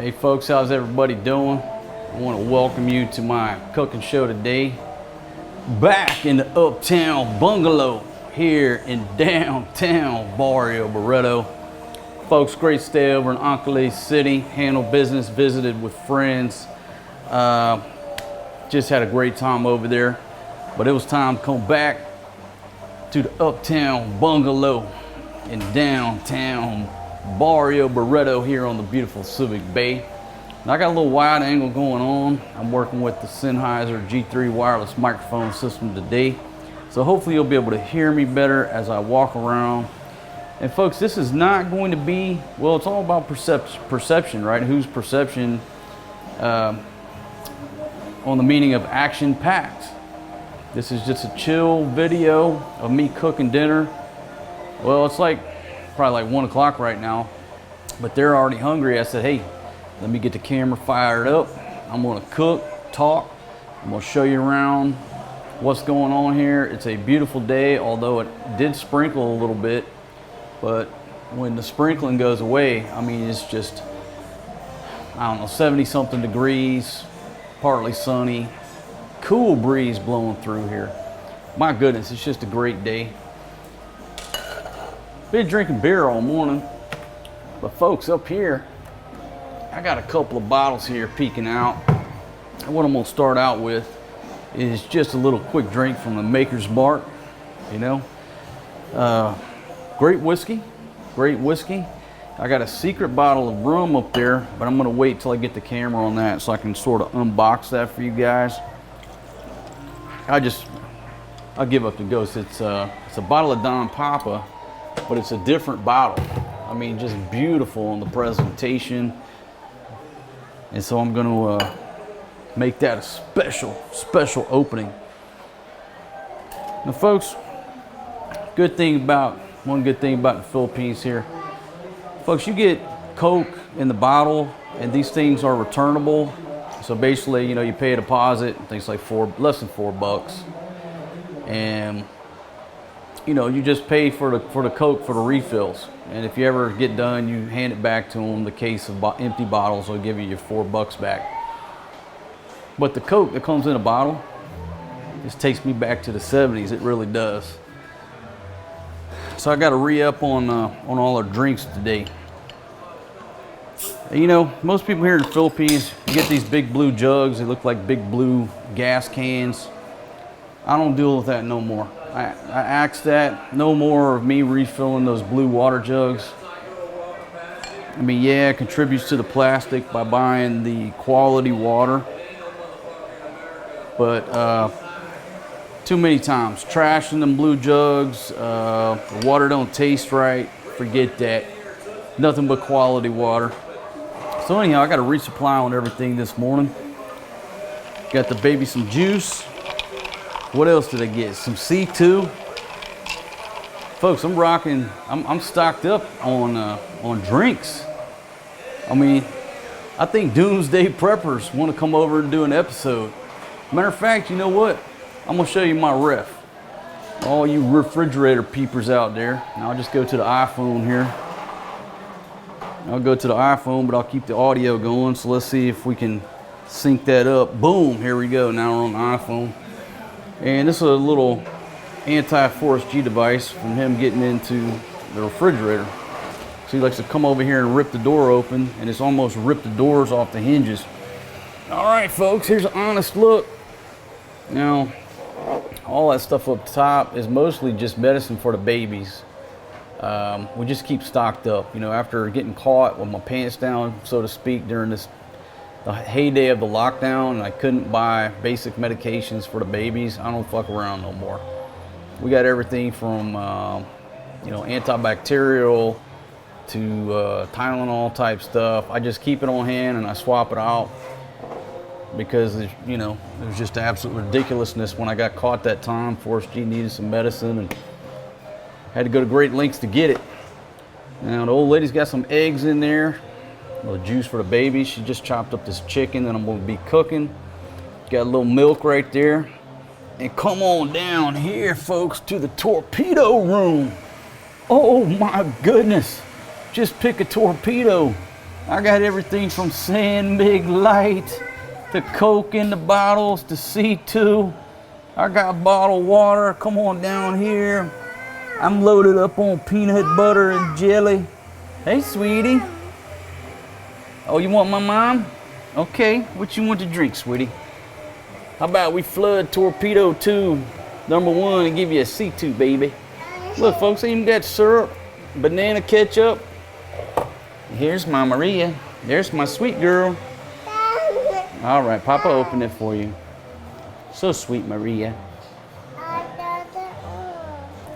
Hey folks, how's everybody doing? I want to welcome you to my cooking show today. Back in the Uptown Bungalow here in downtown Barrio Barretto. Folks, great stay over in Angeles City, handled business, visited with friends. Just had a great time over there. But it was time to come back to the Uptown Bungalow in downtown Barrio Barretto here on the beautiful Civic Bay. Now I got a little wide angle going on. I'm working with the Sennheiser G3 wireless microphone system today. So hopefully you'll be able to hear me better as I walk around. And folks, this is not going to be, well, it's all about perception, right? Whose perception on the meaning of action-packed. This is just a chill video of me cooking dinner. Well, it's probably like 1 o'clock right now, but they're already hungry. I said, hey, let me get the camera fired up. I'm gonna cook, talk. I'm gonna show you around what's going on here. It's a beautiful day, although it did sprinkle a little bit, but when the sprinkling goes away, I mean, it's just, I don't know, 70 something degrees, partly sunny, cool breeze blowing through here. My goodness, it's just a great day. Been drinking beer all morning, but folks, up here, I got a couple of bottles here peeking out. And what I'm gonna start out with is just a little quick drink from the Maker's Mark, you know. Great whiskey. I got a secret bottle of rum up there, but I'm gonna wait till I get the camera on that so I can sort of unbox that for you guys. I'll give up the ghost. It's a bottle of Don Papa, but it's a different bottle. I mean, just beautiful on the presentation. And so I'm gonna make that a special opening. Now folks, one good thing about the Philippines here, folks, you get Coke in the bottle and these things are returnable. So basically, you know, you pay a deposit, things like less than $4. And you know, you just pay for the Coke for the refills, and if you ever get done, you hand it back to them. The case of empty bottles will give you your $4 back. But the Coke that comes in a bottle, this takes me back to the 70s. It really does. So I got to re-up on all our drinks today. You know, most people here in the Philippines, you get these big blue jugs. They look like big blue gas cans. I don't deal with that no more. I asked that, no more of me refilling those blue water jugs. I mean, yeah, it contributes to the plastic by buying the quality water. But too many times, trashing them blue jugs, the water don't taste right, forget that. Nothing but quality water. So anyhow, I got a resupply on everything this morning. Got the baby some juice. What else did I get? Some C2. Folks, I'm stocked up on drinks. I mean, I think Doomsday Preppers want to come over and do an episode. Matter of fact, you know what? I'm gonna show you my ref. All you refrigerator peepers out there. Now I'll just go to the iPhone here. I'll go to the iPhone, but I'll keep the audio going. So let's see if we can sync that up. Boom, here we go. Now we're on the iPhone. And this is a little anti-force G device from him getting into the refrigerator. So he likes to come over here and rip the door open, and it's almost ripped the doors off the hinges. All right, folks, here's an honest look. Now, all that stuff up top is mostly just medicine for the babies. We just keep stocked up. You know, after getting caught with my pants down, so to speak, during the heyday of the lockdown, and I couldn't buy basic medications for the babies, I don't fuck around no more. We got everything from you know, antibacterial to Tylenol type stuff. I just keep it on hand and I swap it out because, you know, it was just absolute ridiculousness when I got caught that time. Force G needed some medicine and had to go to great lengths to get it. Now the old lady's got some eggs in there. A little juice for the baby. She just chopped up this chicken that I'm going to be cooking. Got a little milk right there. And come on down here, folks, to the torpedo room. Oh my goodness. Just pick a torpedo. I got everything from Sand Big Light to Coke in the bottles to C2. I got bottled water. Come on down here. I'm loaded up on peanut butter and jelly. Hey, sweetie. Oh, you want my mom? Okay, what you want to drink, sweetie? How about we flood Torpedo 2, #1, and give you a C2, baby? Look, folks, I even got syrup, banana ketchup. Here's my Maria. There's my sweet girl. All right, Papa opened it for you. So sweet, Maria.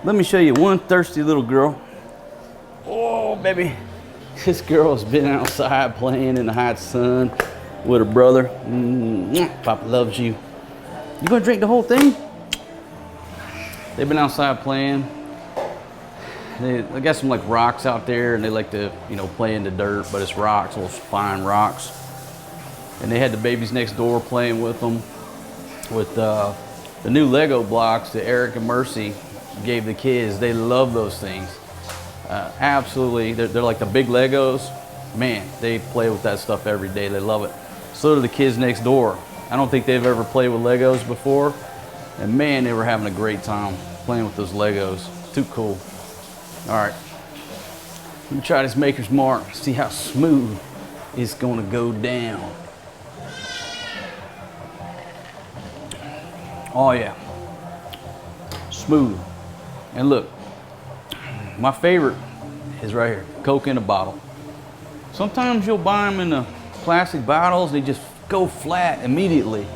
Let me show you one thirsty little girl. Oh, baby. This girl's been outside playing in the hot sun with her brother. Papa loves you. You gonna drink the whole thing? They've been outside playing. They got some like rocks out there, and they like to, you know, play in the dirt, but it's rocks, little fine rocks. And they had the babies next door playing with them with the new Lego blocks that Eric and Mercy gave the kids. They love those things. Absolutely, they're like the big Legos. Man, they play with that stuff every day. They love it. So do the kids next door. I don't think they've ever played with Legos before. And man, they were having a great time playing with those Legos. Too cool. All right, let me try this Maker's Mark, see how smooth it's gonna go down. Oh yeah, smooth. And look, my favorite is right here, Coke in a bottle. Sometimes you'll buy them in the plastic bottles, they just go flat immediately.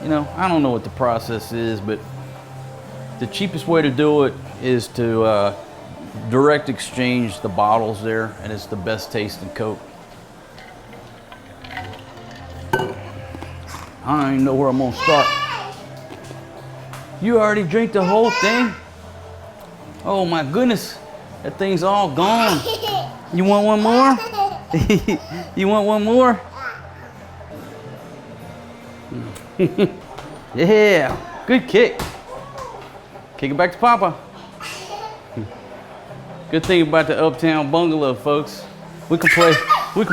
You know, I don't know what the process is, but the cheapest way to do it is to direct exchange the bottles there, and it's the best tasting Coke. I don't even know where I'm gonna start. You already drank the whole thing? Oh my goodness, that thing's all gone. You want one more? You want one more? Yeah, good kick. Kick it back to Papa. Good thing about the Uptown Bungalow, folks. We can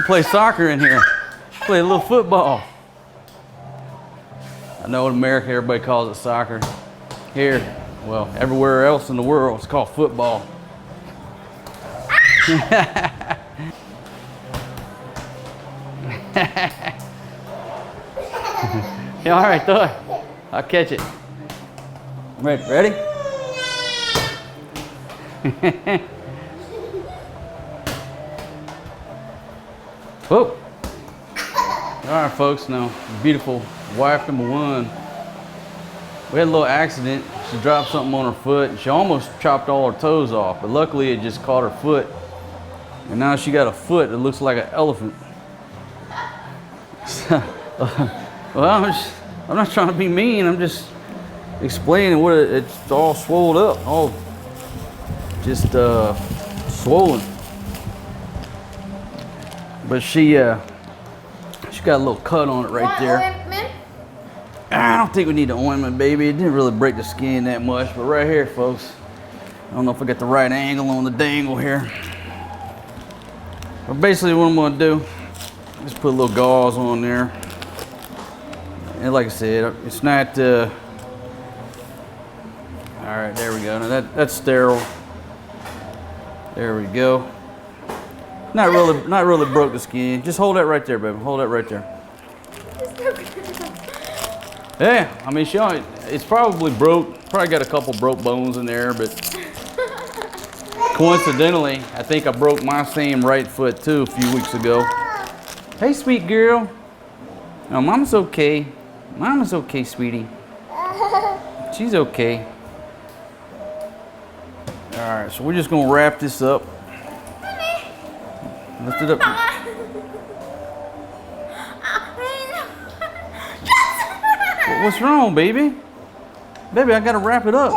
play soccer in here. Play a little football. I know in America everybody calls it soccer. Here, well, everywhere else in the world it's called football. Yeah, all right, throw it. I'll catch it. Ready? Whoop. All right, folks, now, beautiful wife #1. We had a little accident. She dropped something on her foot, and she almost chopped all her toes off, but luckily it just caught her foot. And now she got a foot that looks like an elephant. Well, I'm not trying to be mean. I'm just explaining what it's all swollen up, all just swollen. But she got a little cut on it right there. Ointment? I don't think we need the ointment, baby. It didn't really break the skin that much, but right here, folks. I don't know if I got the right angle on the dangle here. But basically what I'm gonna do, just put a little gauze on there. And like I said, it's not, all right, there we go. Now that's sterile. There we go. Not really broke the skin. Just hold that right there, baby. Hold that right there. Yeah, I mean, it's probably broke. Probably got a couple broke bones in there, but coincidentally, I think I broke my same right foot too a few weeks ago. Hey, sweet girl. No, Mama's okay. Mama's okay, sweetie. She's okay. All right, so we're just gonna wrap this up. Lift it up. What's wrong, baby? Baby, I gotta wrap it up.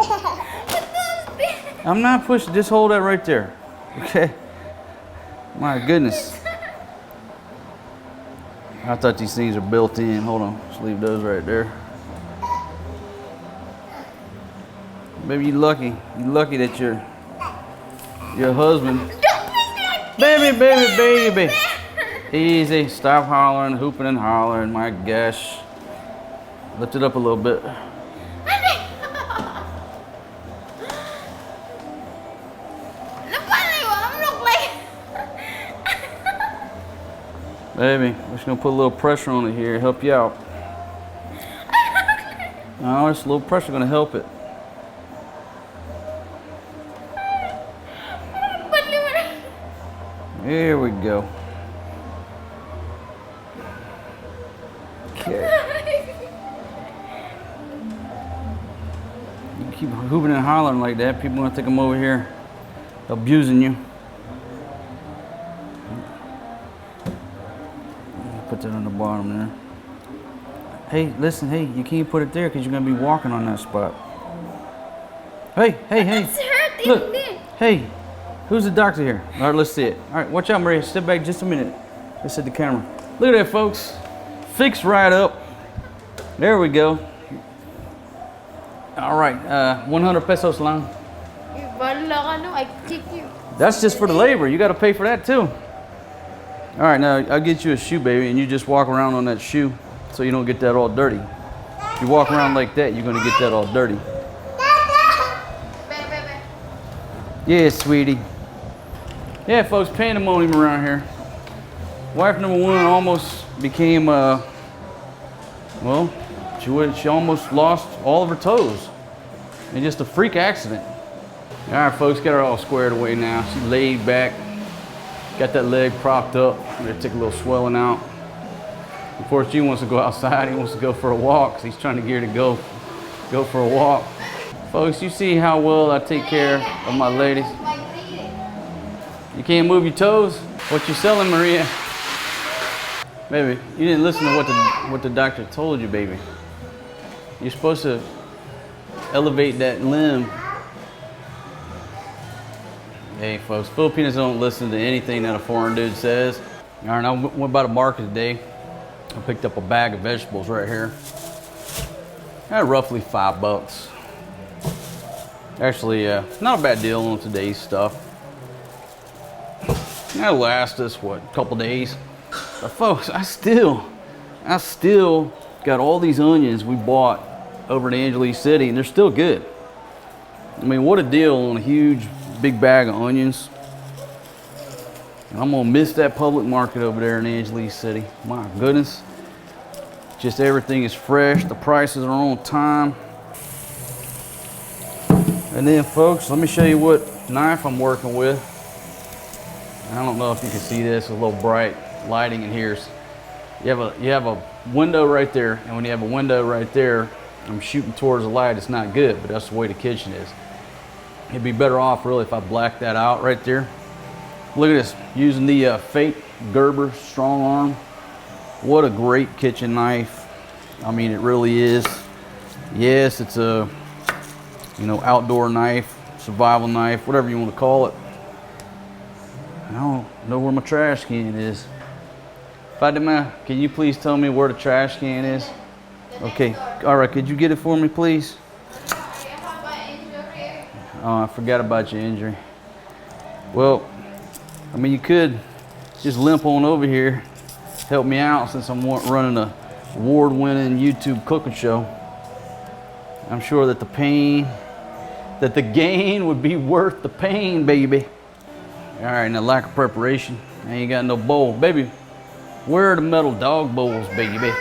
I'm not pushing. Just hold that right there. Okay. My goodness. I thought these things are built in. Hold on. Just leave those right there. Baby, you lucky. You lucky that your husband. Baby. Easy. Stop hollering, hooping and hollering. My gosh. Lift it up a little bit. Baby, we're just gonna put a little pressure on it here, help you out. Oh, just a little pressure gonna help it. Here we go. Okay. You keep hooping and hollering like that, people gonna think I'm over here abusing you. Put that on the bottom there. Hey, listen, hey, you can't put it there because you're gonna be walking on that spot. Hey, hey, hey. It's hurting Look, me. hey, who's the doctor here? All right, let's see it. All right, watch out, Maria. Step back just a minute. Let's hit the camera. Look at that, folks. Fixed right up. There we go. All right, 100 pesos lang. I kick you. That's just for the labor. You got to pay for that too. All right, now I'll get you a shoe, baby, and you just walk around on that shoe so you don't get that all dirty. If you walk around like that, you're gonna get that all dirty. Yeah, sweetie. Yeah, folks, pandemonium around here. Wife number one almost became, well, she almost lost all of her toes in just a freak accident. All right, folks, got her all squared away now. She laid back. Got that leg propped up. I'm gonna take a little swelling out. Before she wants to go outside, he wants to go for a walk. So he's trying to get her to go for a walk. Folks, you see how well I take care of my ladies. You can't move your toes? What you selling, Maria? Baby, you didn't listen to what the doctor told you, baby. You're supposed to elevate that limb. Hey folks, Filipinos don't listen to anything that a foreign dude says. All right, I went by the market today. I picked up a bag of vegetables right here. At roughly $5. Actually, not a bad deal on today's stuff. That'll last us, what, a couple days. But folks, I still got all these onions we bought over in Angeles City, and they're still good. I mean, what a deal on a huge big bag of onions. And I'm gonna miss that public market over there in Angeles City. My goodness. Just everything is fresh. The prices are on time. And then folks, let me show you what knife I'm working with. I don't know if you can see this, a little bright lighting in here. You have a window right there, and when you have a window right there, I'm shooting towards the light. It's not good, but that's the way the kitchen is. It'd be better off really if I black that out right there. Look at this, using the Fate Gerber strong arm. What a great kitchen knife. I mean, it really is. Yes, it's a, outdoor knife, survival knife, whatever you want to call it. I don't know where my trash can is. Fatima, can you please tell me where the trash can is? Okay, all right, could you get it for me, please? Oh, I forgot about your injury. Well, I mean, you could just limp on over here, help me out since I'm running a award-winning YouTube cooking show. I'm sure that the gain would be worth the pain, baby. All right, now lack of preparation. I ain't got no bowl. Baby, where are the metal dog bowls, baby?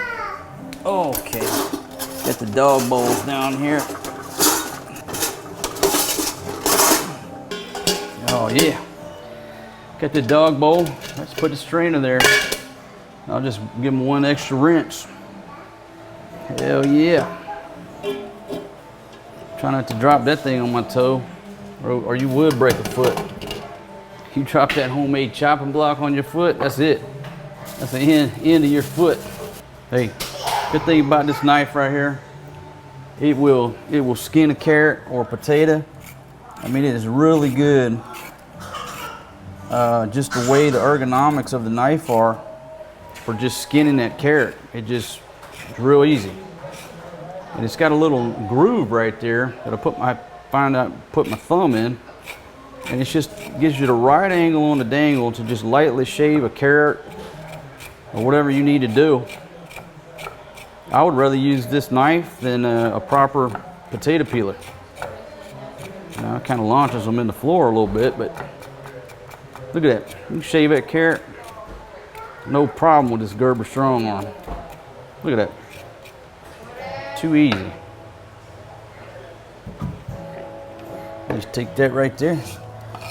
Okay, got the dog bowls down here. Oh yeah, got the dog bowl. Let's put the strainer there. I'll just give them one extra rinse. Hell yeah. Try not to drop that thing on my toe, or you would break a foot. You drop that homemade chopping block on your foot, that's it. That's the end of your foot. Hey, good thing about this knife right here, it will skin a carrot or a potato. I mean, it is really good. Just the way the ergonomics of the knife are for just skinning that carrot. It's real easy. And it's got a little groove right there that I put my thumb in. And it just gives you the right angle on the dangle to just lightly shave a carrot or whatever you need to do. I would rather use this knife than a proper potato peeler. Now, it kind of launches them in the floor a little bit, but look at that. You can shave that carrot, no problem with this Gerber strong arm. Look at that. Too easy. Just take that right there,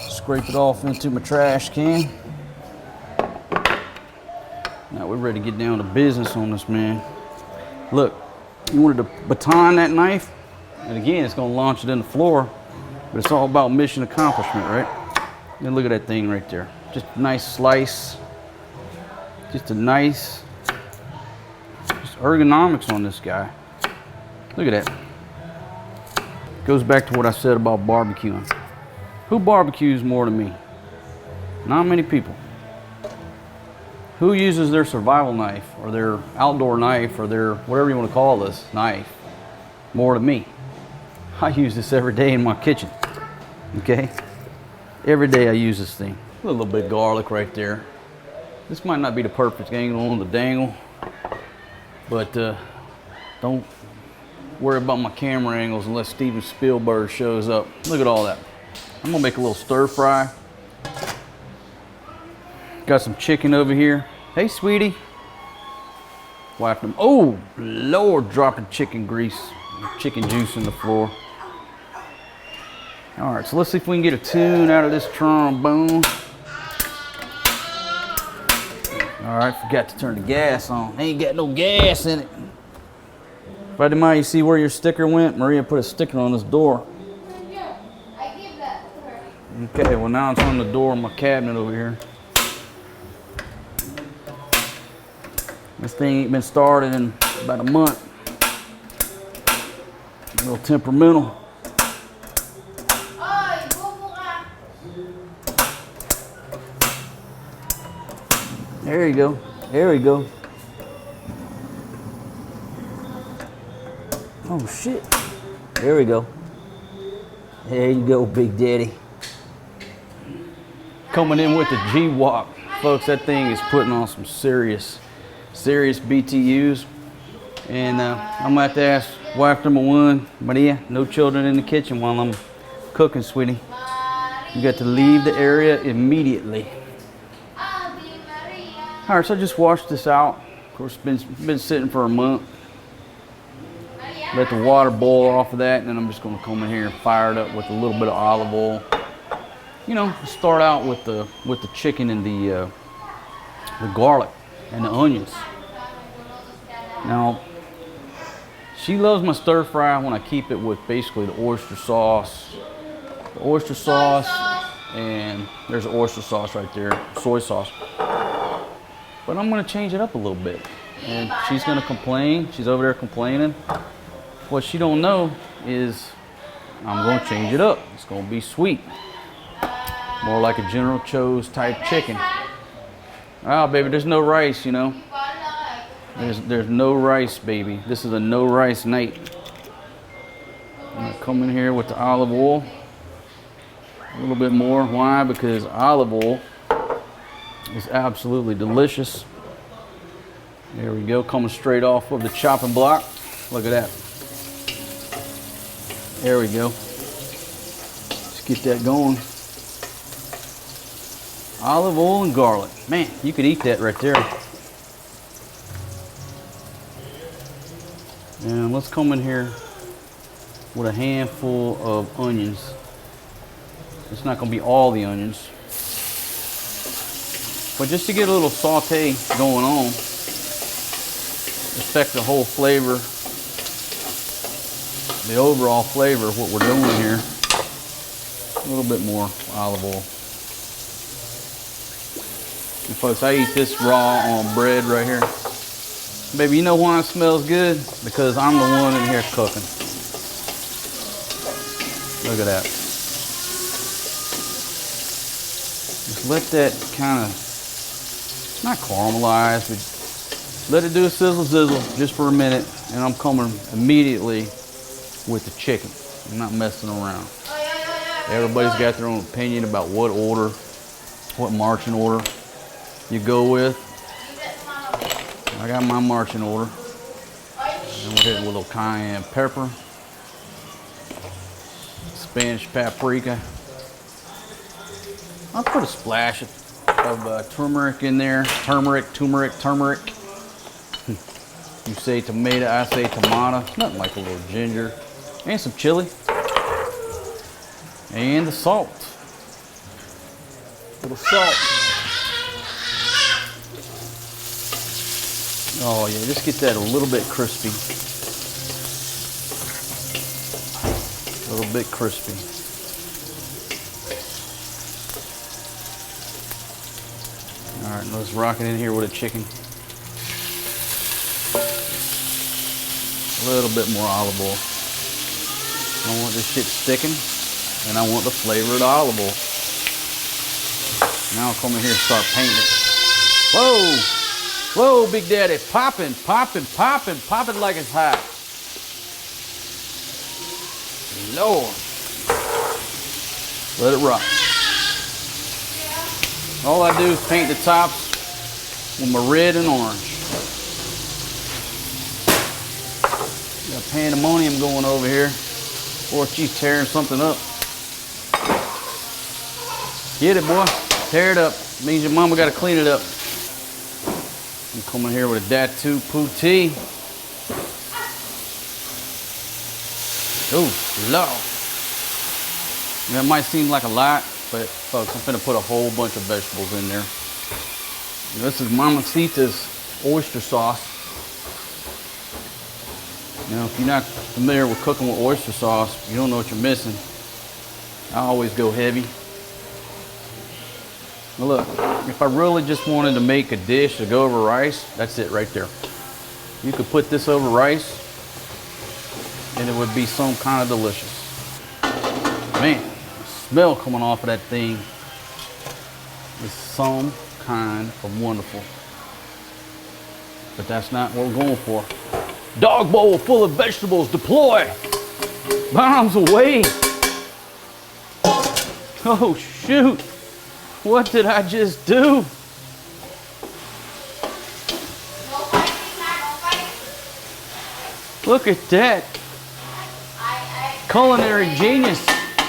scrape it off into my trash can. Now we're ready to get down to business on this, man. Look, you wanted to baton that knife, and again, it's gonna launch it in the floor, but it's all about mission accomplishment, right? And look at that thing right there. Just a nice slice. Just a nice, just ergonomics on this guy. Look at that. Goes back to what I said about barbecuing. Who barbecues more than me? Not many people. Who uses their survival knife or their outdoor knife or their whatever you want to call this knife more than me? I use this every day in my kitchen. Okay? Every day I use this thing. A little bit of garlic right there. This might not be the perfect angle on the dangle, but don't worry about my camera angles unless Steven Spielberg shows up. Look at all that. I'm gonna make a little stir fry. Got some chicken over here. Hey, sweetie. Wipe them. Oh, Lord, dropping chicken grease, chicken juice in the floor. All right, so let's see if we can get a tune out of this trombone. All right, forgot to turn the gas on. Ain't got no gas in it. If I didn't mind, you see where your sticker went? Maria put a sticker on this door. Yeah, I give that to her. Okay, well now it's on the door of my cabinet over here. This thing ain't been started in about a month. A little temperamental. Oy, bubo ka. There you go. There we go. Oh shit. There we go. There you go, Big Daddy. Coming in with the G-Wop. Folks, that thing is putting on some serious BTUs. And I'm gonna have to ask wife number one, Maria, no children in the kitchen while I'm cooking, sweetie. You got to leave the area immediately. All right, so I just washed this out. Of course, it's been sitting for a month. Let the water boil off of that, and then I'm just gonna come in here and fire it up with a little bit of olive oil. You know, start out with the chicken and the garlic and the onions. Now, she loves my stir fry when I keep it with basically the oyster sauce. The oyster sauce, and there's oyster sauce right there, soy sauce. But I'm gonna change it up a little bit. And she's gonna complain, she's over there complaining. What she don't know is I'm gonna change it up. It's gonna be sweet. More like a General Cho's type chicken. Oh, baby, there's no rice, you know. There's no rice, baby. This is a no rice night. I'm gonna come in here with the olive oil. A little bit more. Why? Because olive oil is absolutely delicious. There we go, coming straight off of the chopping block. Look at that. There we go. Let's get that going. Olive oil and garlic. Man, you could eat that right there. And let's come in here with a handful of onions. It's not gonna be all the onions. But just to get a little saute going on, affect the whole flavor, the overall flavor of what we're doing here. A little bit more olive oil. And folks, I eat this raw on bread right here. Baby, you know why it smells good? Because I'm the one in here cooking. Look at that. Just let that kind of, not caramelize, but let it do a sizzle zizzle just for a minute, and I'm coming immediately with the chicken. I'm not messing around. Everybody's got their own opinion about what order, what marching order you go with. I got my marching order. And we'll hit with a little cayenne pepper, Spanish paprika. I'll put a splash of turmeric in there. Turmeric. You say tomato, I say tomato. Nothing like a little ginger. And some chili. And the salt. A little salt. Oh yeah, just get that a little bit crispy. A little bit crispy. All right, let's rock it in here with a chicken. A little bit more olive oil. I want this shit sticking, and I want the flavor of the olive oil. Now I'll come in here and start painting it. Whoa! Whoa, Big Daddy, popping like it's hot. Lord. Let it rock. All I do is paint the tops with my red and orange. Got pandemonium going over here. Or she's tearing something up. Get it, boy. Tear it up. Means your mama got to clean it up. I'm coming here with a datu putti. Oh, Lord. That might seem like a lot, but folks, I'm finna put a whole bunch of vegetables in there. This is Mamacita's oyster sauce. You know, if you're not familiar with cooking with oyster sauce, you don't know what you're missing. I always go heavy. Now look, if I really just wanted to make a dish to go over rice, that's it right there. You could put this over rice and it would be some kind of delicious. Man, the smell coming off of that thing is some kind of wonderful. But that's not what we're going for. Dog bowl full of vegetables, deploy! Bombs away! Oh shoot! What did I just do? Look at that. Culinary genius.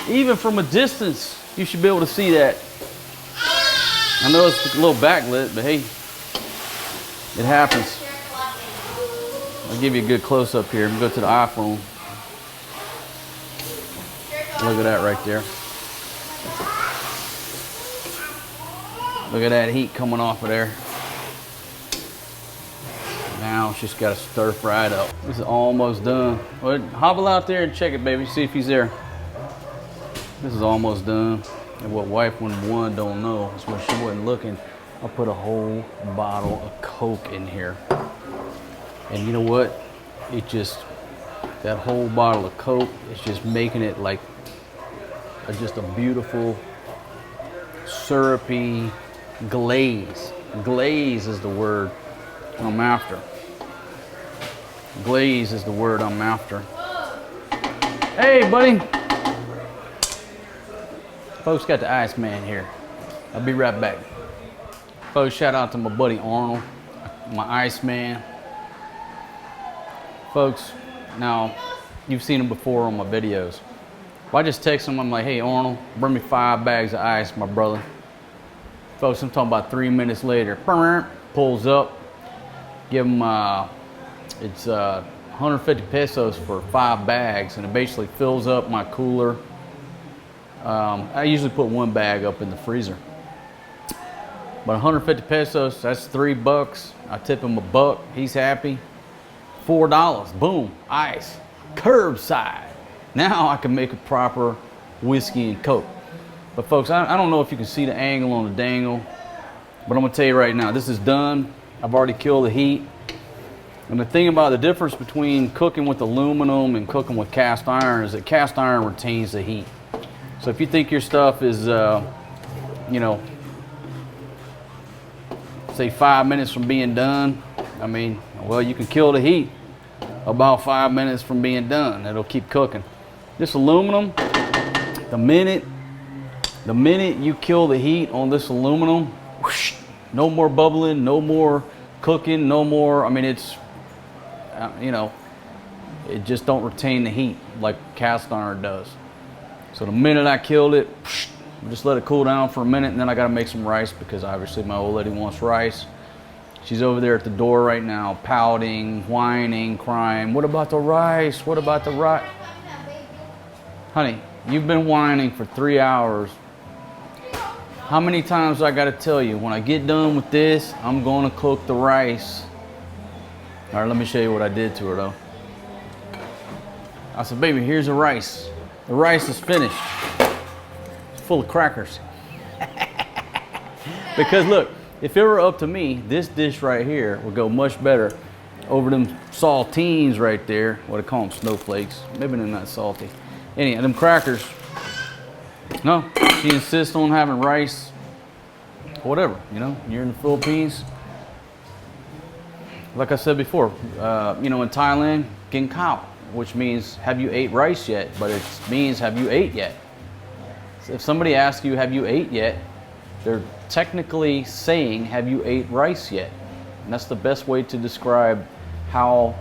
Even from a distance, you should be able to see that. I know it's a little backlit, but hey, it happens. I'll give you a good close up here. Go to the iPhone. Look at that right there. Look at that heat coming off of there. Now it's just got to stir fry it up. This is almost done. Well, hobble out there and check it, baby. See if he's there. This is almost done. And what wife one don't know is when she wasn't looking, I put a whole bottle of Coke in here. And you know what? It just, that whole bottle of Coke is just making it like just a beautiful, syrupy glaze. Glaze is the word I'm after. Glaze is the word I'm after. Hey, buddy. Folks, got the Iceman here. I'll be right back. Folks, shout out to my buddy Arnold, my Iceman. Folks, now, you've seen him before on my videos. If I just text him, I'm like, hey, Arnold, bring me 5 bags of ice, my brother. Folks, I'm talking about 3 minutes later, pulls up, give him, it's 150 pesos for 5 bags, and it basically fills up my cooler. I usually put 1 bag up in the freezer. But 150 pesos, that's $3. I tip him $1, he's happy. $4, boom, ice, curbside. Now I can make a proper whiskey and Coke. But folks, I don't know if you can see the angle on the dangle, but I'm gonna tell you right now, this is done. I've already killed the heat. And the thing about the difference between cooking with aluminum and cooking with cast iron is that cast iron retains the heat. So if you think your stuff is, you know, say 5 minutes from being done, I mean, well, you can kill the heat about 5 minutes from being done. It'll keep cooking. This aluminum, the minute you kill the heat on this aluminum, whoosh, no more bubbling, no more cooking no more. I mean, it's, you know, it just don't retain the heat like cast iron does. So the minute I killed it, just let it cool down for a minute, and then I got to make some rice because obviously my old lady wants rice. She's over there at the door right now, pouting, whining, crying. What about the rice? What about the rice? Honey, you've been whining for 3 hours. How many times I got to tell you, when I get done with this, I'm going to cook the rice. All right, let me show you what I did to her though. I said, baby, here's the rice. The rice is finished. It's full of crackers. Because look, if it were up to me, this dish right here would go much better over them saltines right there. What I call them, snowflakes. Maybe they're not salty. Anyway, them crackers. No, she insists on having rice. Whatever, you know, you're in the Philippines. Like I said before, you know, in Thailand, king khao, which means have you ate rice yet? But it means have you ate yet? So if somebody asks you have you ate yet, they're technically saying have you ate rice yet? And that's the best way to describe how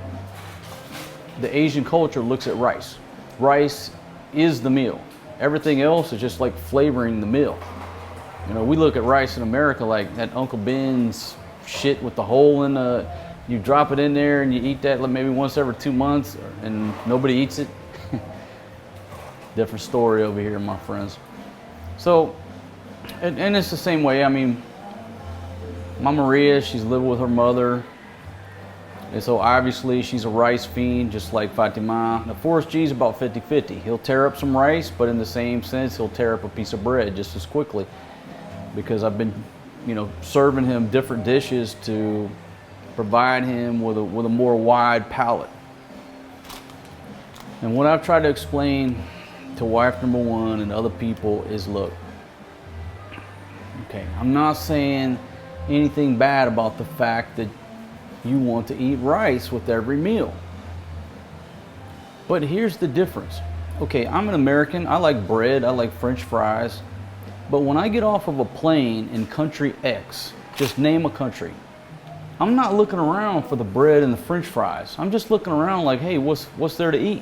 the Asian culture looks at rice. Rice is the meal. Everything else is just like flavoring the meal. You know, we look at rice in America like that Uncle Ben's shit with the hole in the, you drop it in there and you eat that like maybe once every 2 months and nobody eats it. Different story over here, my friends. So, and it's the same way. I mean, my Maria, she's living with her mother. And so obviously she's a rice fiend, just like Fatima. Now Forrest G's about 50-50. He'll tear up some rice, but in the same sense, he'll tear up a piece of bread just as quickly. Because I've been, you know, serving him different dishes to provide him with a more wide palate. And what I've tried to explain to wife number one and other people is, look, okay, I'm not saying anything bad about the fact that you want to eat rice with every meal. But here's the difference. Okay, I'm an American. I like bread. I like French fries. But when I get off of a plane in country X, just name a country, I'm not looking around for the bread and the French fries. I'm just looking around like, hey, what's there to eat?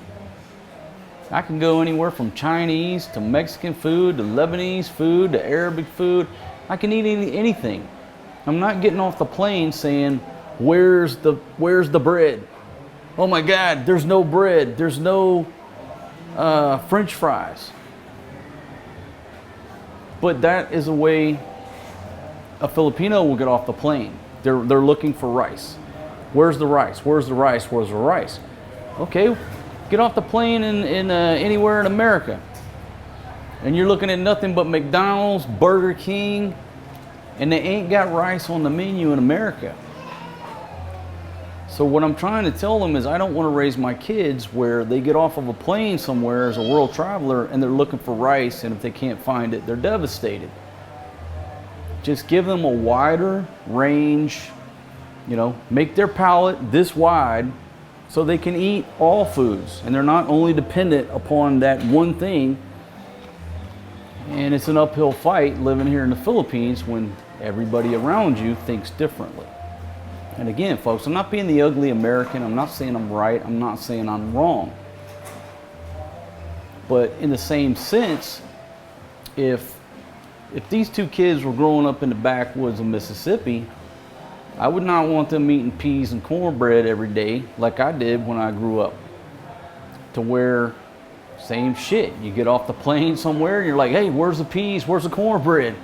I can go anywhere from Chinese to Mexican food to Lebanese food to Arabic food. I can eat anything. I'm not getting off the plane saying, where's the bread? Oh my God, there's no bread. There's no French fries. But that is a way a Filipino will get off the plane. They're looking for rice. Where's the rice? Where's the rice? Where's the rice? Okay, get off the plane in anywhere in America, and you're looking at nothing but McDonald's, Burger King, and they ain't got rice on the menu in America. So what I'm trying to tell them is I don't want to raise my kids where they get off of a plane somewhere as a world traveler and they're looking for rice, and if they can't find it, they're devastated. Just give them a wider range, you know, make their palate this wide so they can eat all foods and they're not only dependent upon that one thing. And it's an uphill fight living here in the Philippines when everybody around you thinks differently. And again, folks, I'm not being the ugly American. I'm not saying I'm right. I'm not saying I'm wrong. But in the same sense, if these two kids were growing up in the backwoods of Mississippi, I would not want them eating peas and cornbread every day like I did when I grew up. To where, same shit. You get off the plane somewhere and you're like, hey, where's the peas? Where's the cornbread?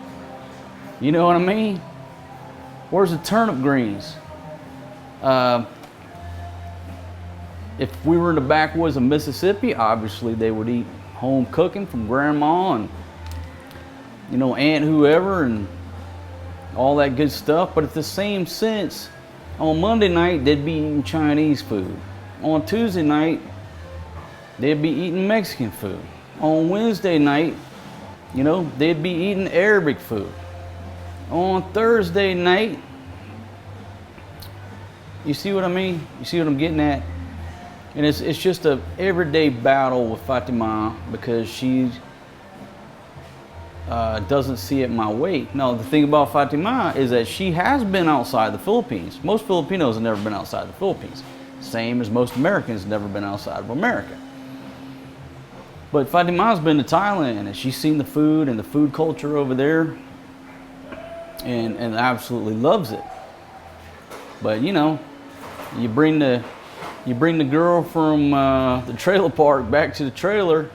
You know what I mean? Where's the turnip greens? If we were in the backwoods of Mississippi, obviously they would eat home cooking from grandma and, you know, aunt whoever and all that good stuff. But at the same sense, on Monday night, they'd be eating Chinese food. On Tuesday night, they'd be eating Mexican food. On Wednesday night, you know, they'd be eating Arabic food. On Thursday night, you see what I mean? You see what I'm getting at? And it's just a everyday battle with Fatima because she's doesn't see it my weight. No, the thing about Fatima is that she has been outside the Philippines. Most Filipinos have never been outside the Philippines. Same as most Americans have never been outside of America. But Fatima's been to Thailand and she's seen the food and the food culture over there and absolutely loves it. But you know, you bring the girl from the trailer park back to the trailer,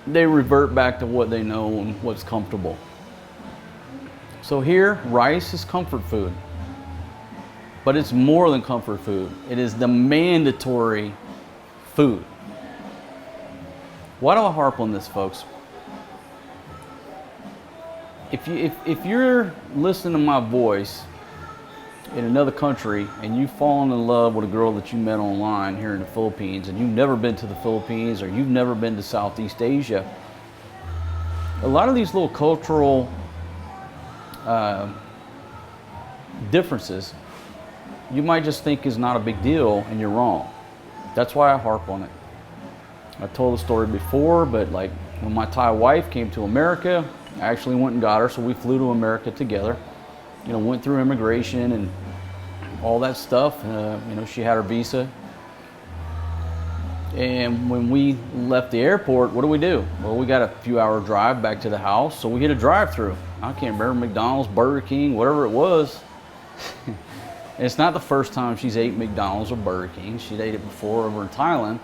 they revert back to what they know and what's comfortable. So here, rice is comfort food. But it's more than comfort food. It is the mandatory food. Why do I harp on this, folks? If you're listening to my voice in another country and you've fallen in love with a girl that you met online here in the Philippines and you've never been to the Philippines or you've never been to Southeast Asia, a lot of these little cultural differences you might just think is not a big deal, and you're wrong. That's why I harp on it. I told the story before, but like when my Thai wife came to America, I actually went and got her, so we flew to America together. You know, went through immigration and all that stuff. You know, she had her visa. And when we left the airport, what do? Well, we got a few hour drive back to the house, so we hit a drive-through. I can't remember, McDonald's, Burger King, whatever it was. It's not the first time she's ate McDonald's or Burger King. She'd ate it before over in Thailand.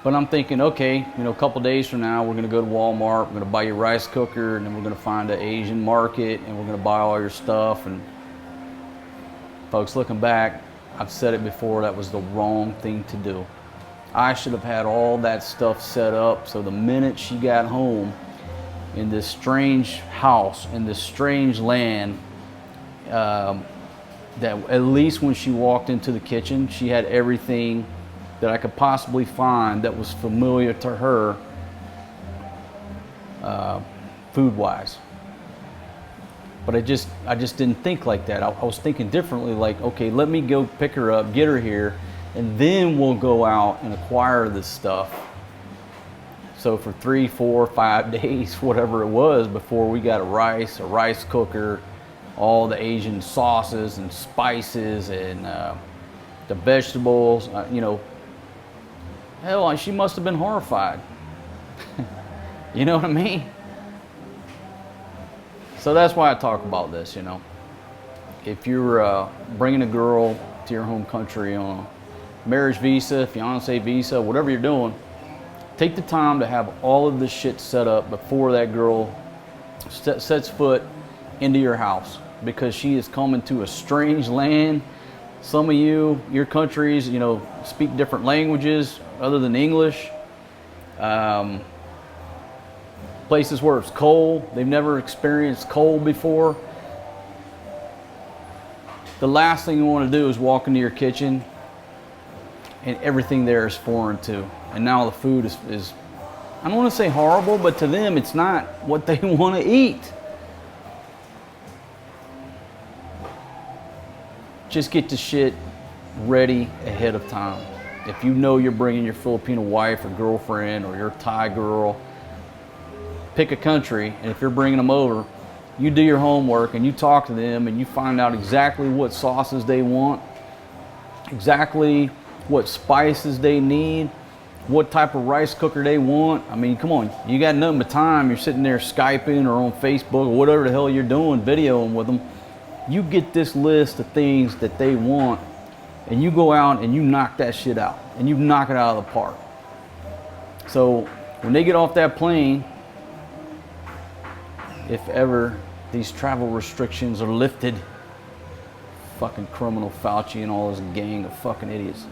But I'm thinking, okay, you know, a couple days from now, we're gonna go to Walmart, we're gonna buy your rice cooker, and then we're gonna find an Asian market, and we're gonna buy all your stuff. And folks, looking back, I've said it before, that was the wrong thing to do. I should have had all that stuff set up so the minute she got home in this strange house, in this strange land, that at least when she walked into the kitchen, she had everything that I could possibly find that was familiar to her food-wise. But I just didn't think like that. I was thinking differently, like, okay, let me go pick her up, get her here, and then we'll go out and acquire this stuff. So for 3, 4, 5 days, whatever it was, before we got a rice cooker, all the Asian sauces and spices and the vegetables, you know, hell, she must have been horrified. You know what I mean? So that's why I talk about this, you know. If you're bringing a girl to your home country on a marriage visa, fiance visa, whatever you're doing, take the time to have all of this shit set up before that girl sets foot into your house, because she is coming to a strange land. Some of you, your countries, you know, speak different languages other than English. Places where it's cold, they've never experienced cold before. The last thing you want to do is walk into your kitchen and everything there is foreign too. And now the food is I don't want to say horrible, but to them it's not what they want to eat. Just get the shit ready ahead of time. If you know you're bringing your Filipino wife or girlfriend or your Thai girl, pick a country, and if you're bringing them over, you do your homework and you talk to them and you find out exactly what sauces they want, exactly what spices they need, what type of rice cooker they want. I mean, come on, you got nothing but time. You're sitting there Skyping or on Facebook or whatever the hell you're doing, videoing with them. You get this list of things that they want and you go out and you knock that shit out and you knock it out of the park. So when they get off that plane, if ever these travel restrictions are lifted, fucking criminal Fauci and all his gang of fucking idiots.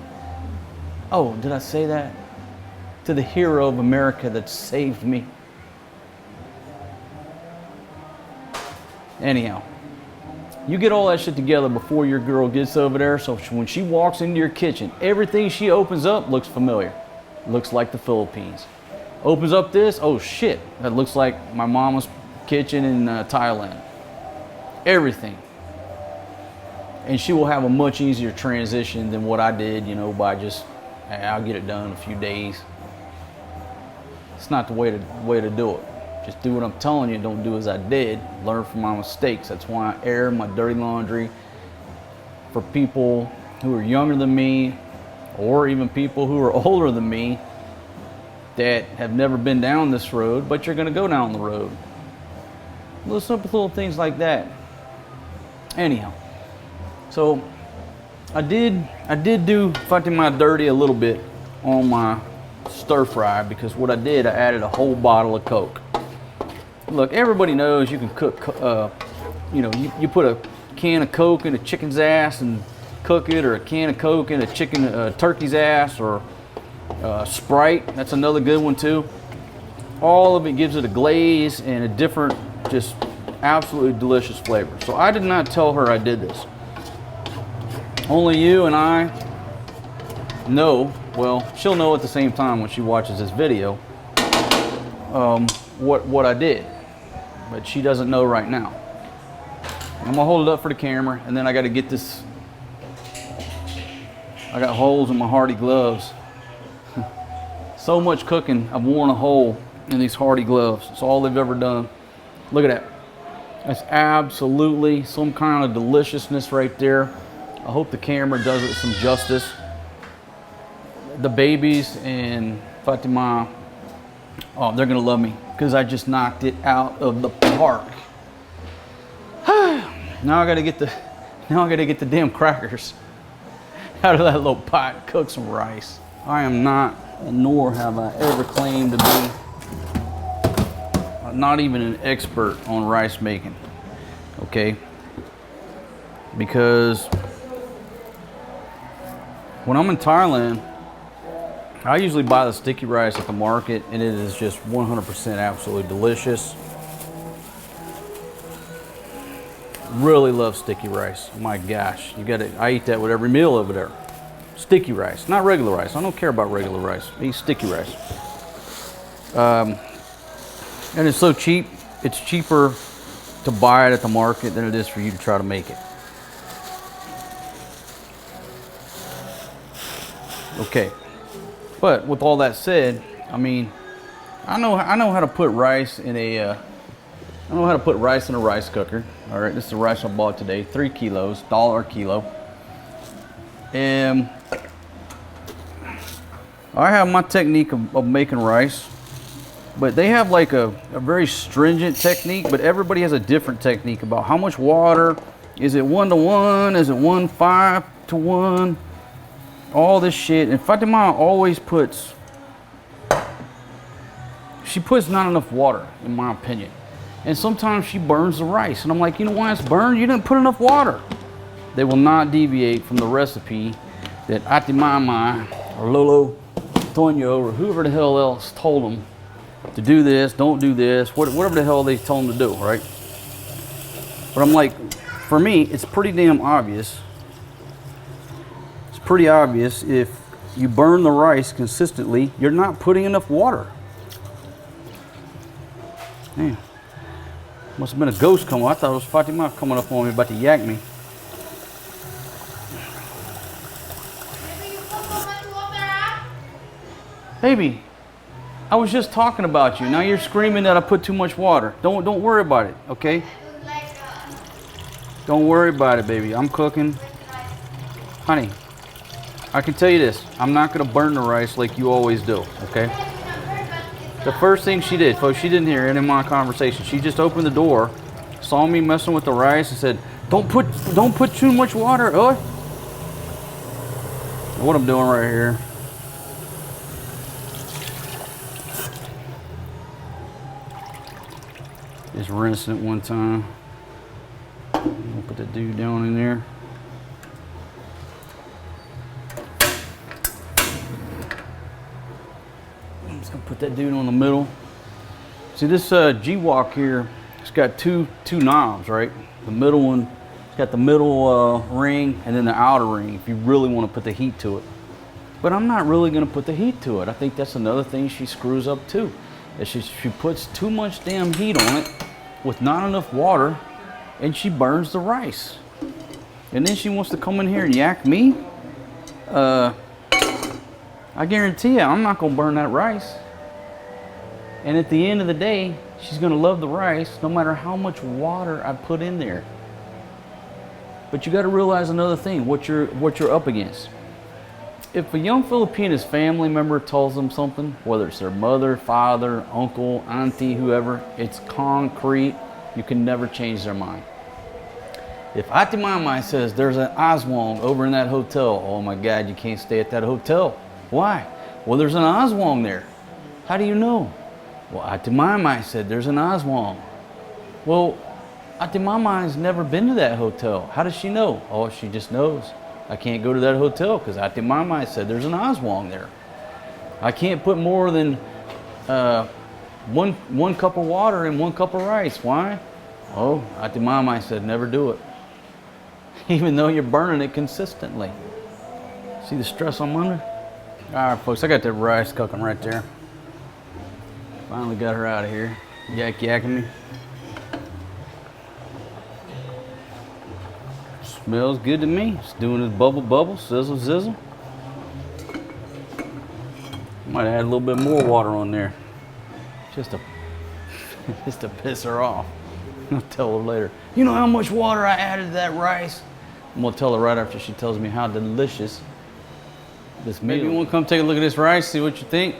Oh, did I say that? To the hero of America that saved me. Anyhow, you get all that shit together before your girl gets over there, so when she walks into your kitchen, everything she opens up looks familiar. Looks like the Philippines. Opens up this, oh shit, that looks like my mama's kitchen in Thailand. Everything. And she will have a much easier transition than what I did, you know, by just, hey, I'll get it done in a few days. It's not the way to do it. Just do what I'm telling you, don't do as I did. Learn from my mistakes. That's why I air my dirty laundry for people who are younger than me, or even people who are older than me that have never been down this road, but you're gonna go down the road. Little simple little things like that. Anyhow, so I did do Fatima dirty a little bit on my stir fry, because what I did, I added a whole bottle of Coke. Look, everybody knows you can cook, you know, you put a can of Coke in a chicken's ass and cook it, or a can of Coke in a turkey's ass, or Sprite. That's another good one too. All of it gives it a glaze and a different, just absolutely delicious flavor. So I did not tell her I did this. Only you and I know, well, she'll know at the same time when she watches this video, what I did. But she doesn't know right now. I'm gonna hold it up for the camera, and then I gotta get this. I got holes in my Hardy gloves. So much cooking, I've worn a hole in these Hardy gloves. It's all they've ever done. Look at that. That's absolutely some kind of deliciousness right there. I hope the camera does it some justice. The babies and Fatima, oh, they're gonna love me, because I just knocked it out of the park. Now I gotta get the damn crackers out of that little pot, cook some rice. I am not, nor have I ever claimed to be, not even an expert on rice making, okay? Because when I'm in Thailand, I usually buy the sticky rice at the market, and it is just 100% absolutely delicious. Really love sticky rice. My gosh, you gotta, I eat that with every meal over there. Sticky rice, not regular rice. I don't care about regular rice. I eat sticky rice. And it's so cheap. It's cheaper to buy it at the market than it is for you to try to make it. Okay, but with all that said, I mean, I know how to put rice in a rice cooker. All right, this is the rice I bought today, 3 kilos, $1 a kilo. And I have my technique of making rice, but they have like a very stringent technique, but everybody has a different technique about how much water. Is it 1-to-1? Is it 1:5-to-1? All this shit. And Fatima always puts not enough water, in my opinion. And sometimes she burns the rice, and I'm like, you know why it's burned? You didn't put enough water. They will not deviate from the recipe that Ati Mama or Lolo, Tonyo, or whoever the hell else told them to do this, don't do this, whatever the hell they told them to do, right? But I'm like, for me, it's pretty damn obvious. It's pretty obvious if you burn the rice consistently, you're not putting enough water. Damn. Must have been a ghost coming. I thought it was Fatima coming up on me, about to yak me. Baby, I was just talking about you. Now you're screaming that I put too much water. Don't worry about it, okay? Don't worry about it, baby. I'm cooking. Honey, I can tell you this. I'm not going to burn the rice like you always do, okay? The first thing she did, folks, she didn't hear any of my conversation. She just opened the door, saw me messing with the rice, and said, don't put too much water, oh. What I'm doing right here. Just rinsing it one time. I'll put the dude down in there. I'm just gonna put that dude on the middle. See this G-Walk here, it's got two knobs, right? The middle one, it's got the middle ring and then the outer ring if you really want to put the heat to it. But I'm not really gonna put the heat to it. I think that's another thing she screws up too. Is she puts too much damn heat on it with not enough water, and she burns the rice. And then she wants to come in here and yak me. I guarantee you, I'm not gonna burn that rice. And at the end of the day, she's gonna love the rice no matter how much water I put in there. But you gotta realize another thing, what you're up against. If a young Filipina's family member tells them something, whether it's their mother, father, uncle, auntie, whoever, it's concrete. You can never change their mind. If Ate Mamay says there's an Aswang over in that hotel, oh my God, you can't stay at that hotel. Why? Well, there's an Aswang there. How do you know? Well, Ate Mamay said there's an Aswang. Well, Ate Mamay's never been to that hotel. How does she know? Oh, she just knows. I can't go to that hotel because Ate Mamay said there's an Aswang there. I can't put more than one cup of water in 1 cup of rice. Why? Oh, Ate Mamay said never do it. Even though you're burning it consistently. See the stress I'm under? All right, folks, I got that rice cooking right there. Finally got her out of here. Yakking me. Smells good to me. It's doing its bubble, sizzle, sizzle. Might add a little bit more water on there. Just to piss her off. I'll tell her later. You know how much water I added to that rice? I'm gonna tell her right after she tells me how delicious this meal. Maybe you wanna come take a look at this rice, see what you think?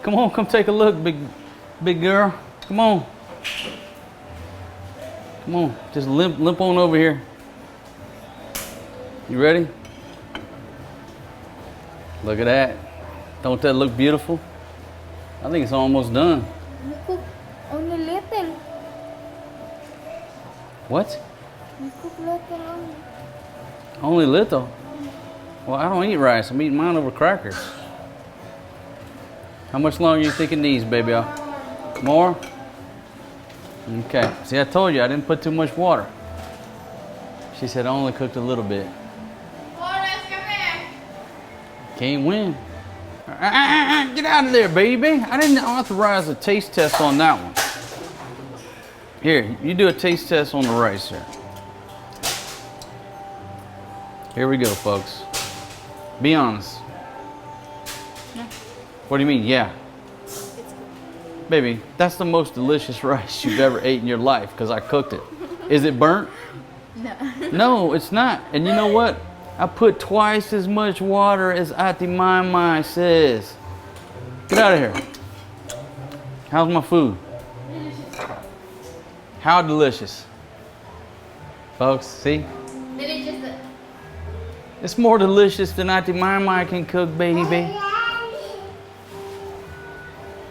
Come on, come take a look, big girl. Come on. Come on, just limp on over here. You ready? Look at that. Don't that look beautiful? I think it's almost done. You cook only little. What? You cook little only. Only little? Well, I don't eat rice. I'm eating mine over crackers. How much longer you think it needs, baby? More? Okay. See, I told you I didn't put too much water. She said I only cooked a little bit. Boras kami. Can't win. Get out of there, baby. I didn't authorize a taste test on that one. Here, you do a taste test on the rice here. Here we go, folks. Be honest. Yeah. What do you mean, yeah? Baby, that's the most delicious rice you've ever ate in your life because I cooked it. Is it burnt? No. No, it's not. And you know what? I put twice as much water as Ate Mamay says. Get out of here. How's my food? How delicious. Folks, see? Delicious. It's more delicious than Ate Mamay can cook, baby.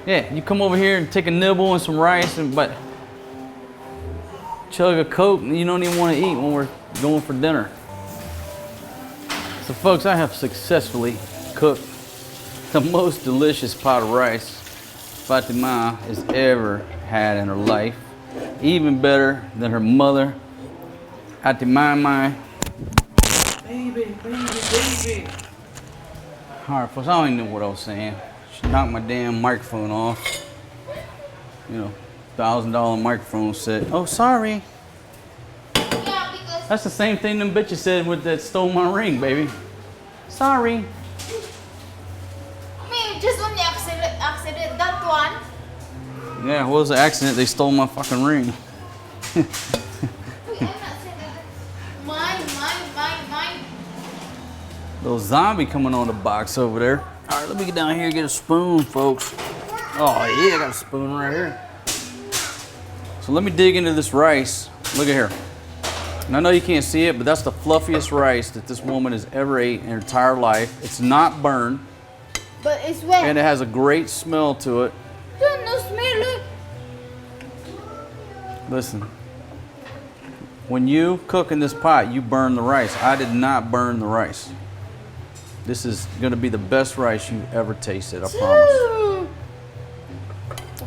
Yeah, you come over here and take a nibble and some rice, but chug a Coke and you don't even want to eat when we're going for dinner. So folks, I have successfully cooked the most delicious pot of rice Fatima has ever had in her life. Even better than her mother, Ate Mamay. Baby. All right, folks, I don't even know what I was saying. She knocked my damn microphone off. You know, $1,000 microphone set. Oh, sorry. Yeah, because That's the same thing them bitches said with that stole my ring, baby. Sorry. me just only accident that one. Yeah, what was the accident? They stole my fucking ring. Wait, I'm not saying that. Mine. Little zombie coming on the box over there. All right, let me get down here and get a spoon, folks. Oh, yeah, I got a spoon right here. So let me dig into this rice. Look at here. And I know you can't see it, but that's the fluffiest rice that this woman has ever ate in her entire life. It's not burned, But it's wet. and it has a great smell to it. Don't no smell it. Listen, when you cook in this pot, you burn the rice. I did not burn the rice. This is gonna be the best rice you've ever tasted, I promise.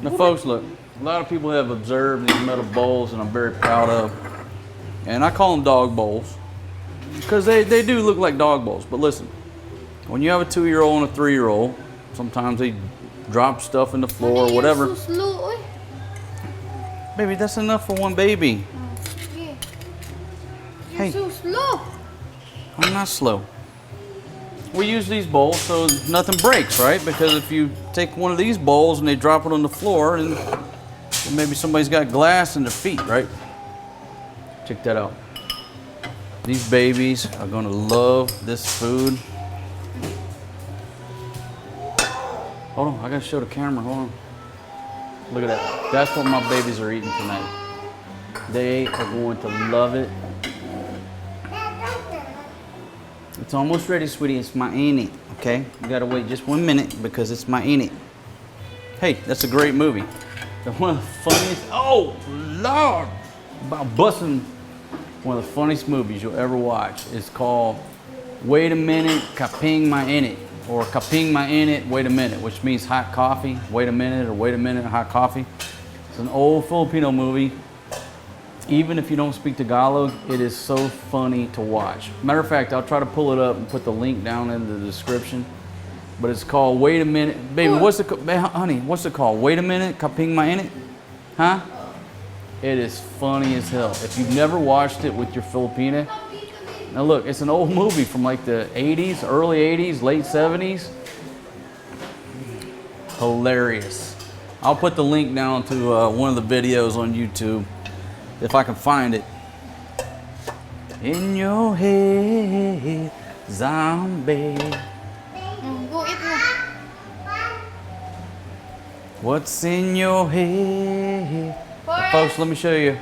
Now folks, look, a lot of people have observed these metal bowls and I'm very proud of. And I call them dog bowls because they do look like dog bowls. But listen, when you have a 2-year-old and a 3-year-old, sometimes they drop stuff in the floor or whatever. You're so slow, oy. Baby, that's enough for one baby. Yeah. You're Hey. so slow. I'm not slow. we use these bowls so nothing breaks, right? Because if you take one of these bowls and they drop it on the floor, and maybe somebody's got glass in their feet, right? Check that out. These babies are gonna love this food. Hold on, I gotta show the camera, hold on. Look at that. That's what my babies are eating tonight. They are going to love it. It's almost ready, sweetie. It's my auntie, okay? You gotta wait just 1 minute because it's my auntie. Hey, that's a great movie. One of the funniest, oh, Lord! About busting one of the funniest movies you'll ever watch. It's called Wait a Minute, Kaping My In It. Or Kaping My In It, Wait a Minute, which means hot coffee. Wait a minute, or wait a minute, hot coffee. It's an old Filipino movie. Even if you don't speak Tagalog, it is so funny to watch. Matter of fact, I'll try to pull it up and put the link down in the description. But it's called Wait a Minute. Baby, honey, what's it called? Wait a Minute, Kaping My In It? Huh? It is funny as hell. If you've never watched it with your Filipina, now look, it's an old movie from like the 80s, early 80s, late 70s. Hilarious. I'll put the link down to one of the videos on YouTube. If I can find it. In your head, zombie. What's in your head? Folks, let me show you.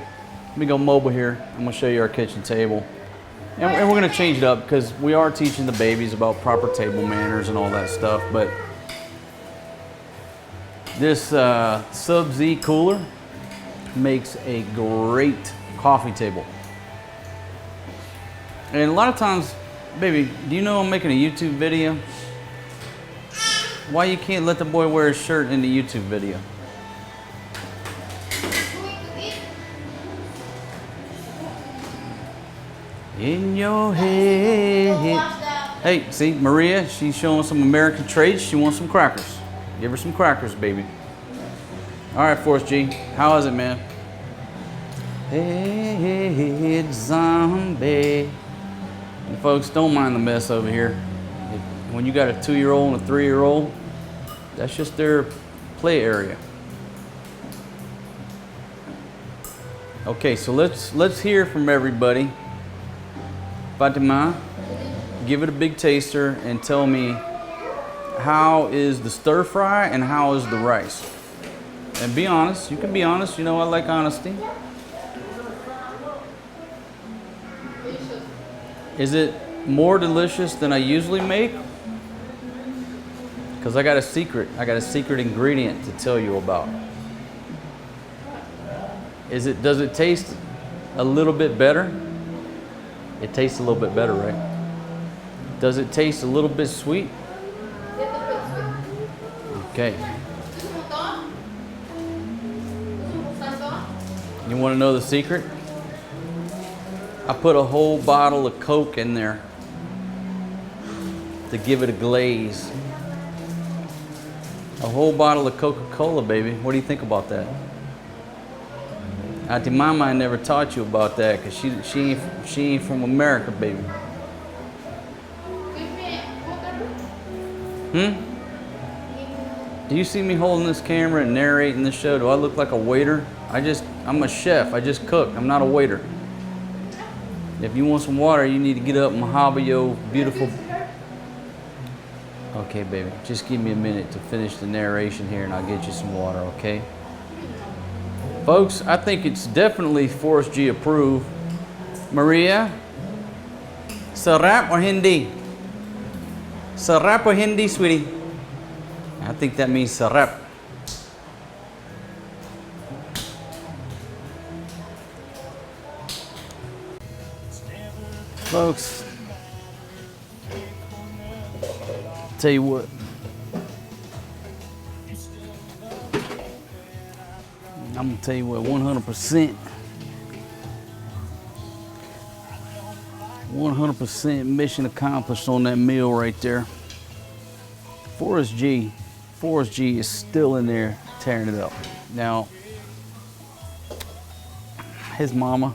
Let me go mobile here. I'm gonna show you our kitchen table. And we're gonna change it up because we are teaching the babies about proper table manners and all that stuff. But this Sub-Z cooler makes a great coffee table. And a lot of times, baby, do you know I'm making a YouTube video? Why you can't let the boy wear his shirt in the YouTube video? In your head. Hey, see, Maria, she's showing some American traits. She wants some crackers. Give her some crackers, baby. All right, Forrest G, how is it, man? Hey, zombie. And folks, don't mind the mess over here. When you got a 2-year-old and a 3-year-old, that's just their play area. Okay, so let's hear from everybody. Fatima, give it a big taster and tell me how is the stir fry and how is the rice? And be honest, you can be honest, you know I like honesty. Is it more delicious than I usually make? Because I got a secret ingredient to tell you about. Does it taste a little bit better? It tastes a little bit better, right? Does it taste a little bit sweet? Okay. You want to know the secret? I put a whole bottle of Coke in there to give it a glaze. A whole bottle of Coca-Cola, baby. What do you think about that? Auntie Mama, I never taught you about that because she ain't from America, baby. Do you see me holding this camera and narrating this show? Do I look like a waiter? I'm a chef. I just cook. I'm not a waiter. If you want some water, you need to get up and hobble your beautiful... Okay, baby. Just give me a minute to finish the narration here and I'll get you some water, okay? Folks, I think it's definitely Forrest G approved. Maria, sarap or hindi? Sarap or hindi, sweetie? I think that means sarap. Folks, tell you what. I'm gonna tell you what, 100% mission accomplished on that meal right there. Forrest G is still in there tearing it up. Now, his mama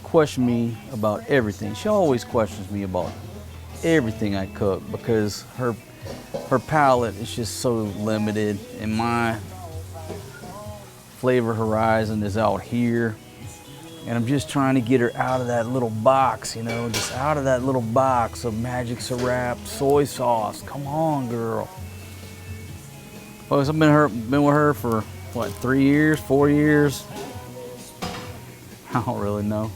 questioned me about everything. She always questions me about everything I cook because her palate is just so limited, and my flavor horizon is out here. And I'm just trying to get her out of that little box, you know, just out of that little box of magic syrup, soy sauce. Come on, girl. Folks, I've been with her for, what, 3 years, 4 years? I don't really know.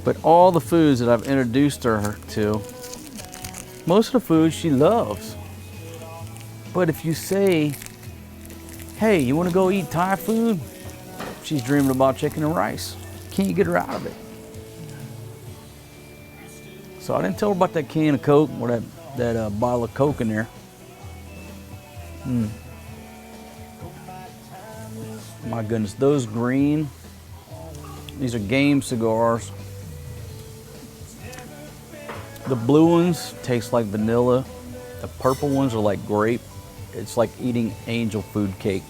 But all the foods that I've introduced her to, most of the foods she loves. But if you say, hey, you want to go eat Thai food? She's dreaming about chicken and rice. Can't get her out of it. So I didn't tell her about that can of Coke or that bottle of Coke in there. My goodness, those green, these are game cigars. The blue ones taste like vanilla. The purple ones are like grape. It's like eating angel food cake.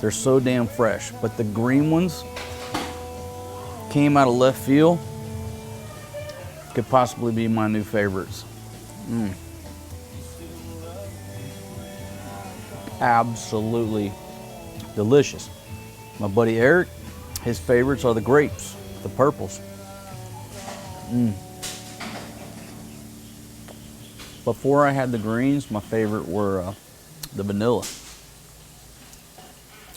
They're so damn fresh. But the green ones came out of left field. Could possibly be my new favorites. Absolutely delicious. My buddy Eric, his favorites are the grapes, the purples. Before I had the greens, my favorite were the vanilla.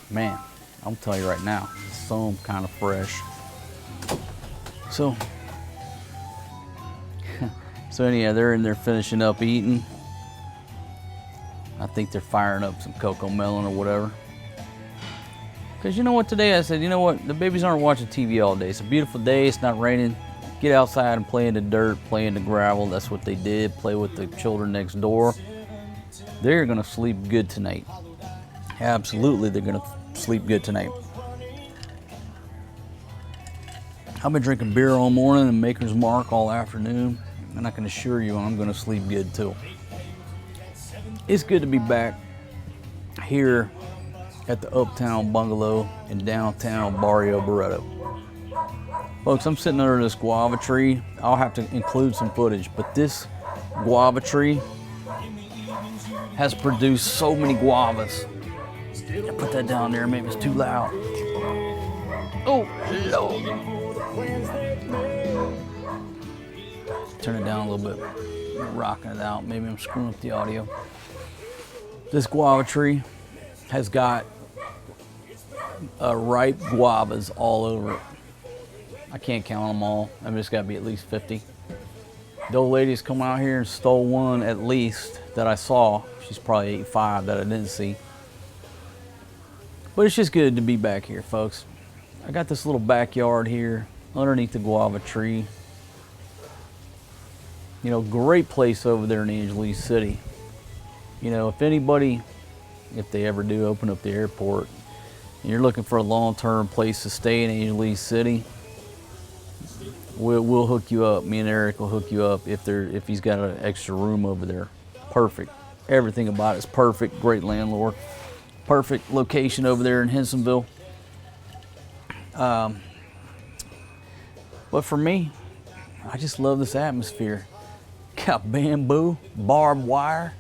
Man, I'm telling you right now, it's so kind of fresh. So anyhow, they're in there finishing up eating. I think they're firing up some cocoa melon or whatever. Because you know what, today I said, you know what, the babies aren't watching TV all day. It's a beautiful day, it's not raining. Get outside and play in the dirt, play in the gravel. That's what they did, play with the children next door. They're gonna sleep good tonight. Absolutely, they're gonna sleep good tonight. I've been drinking beer all morning and Maker's Mark all afternoon, and I can assure you I'm gonna sleep good too. It's good to be back here at the Uptown Bungalow in downtown Barrio Barretto. Folks, I'm sitting under this guava tree. I'll have to include some footage, but this guava tree has produced so many guavas. I put that down there, maybe it's too loud. Oh, Lord. Turn it down a little bit. I'm rocking it out. Maybe I'm screwing up the audio. This guava tree has got ripe guavas all over it. I can't count them all. I mean, it's got to be at least 50. The old lady's come out here and stole one at least that I saw. She's probably ate 5 that I didn't see. But it's just good to be back here, folks. I got this little backyard here underneath the guava tree. You know, great place over there in Angeles City. You know, if anybody, if they ever do open up the airport, and you're looking for a long-term place to stay in Angeles City, we'll hook you up. Me and Eric will hook you up if he's got an extra room over there. Perfect. Everything about it's perfect. Great landlord. Perfect location over there in Hensonville. But for me, I just love this atmosphere. Got bamboo, barbed wire,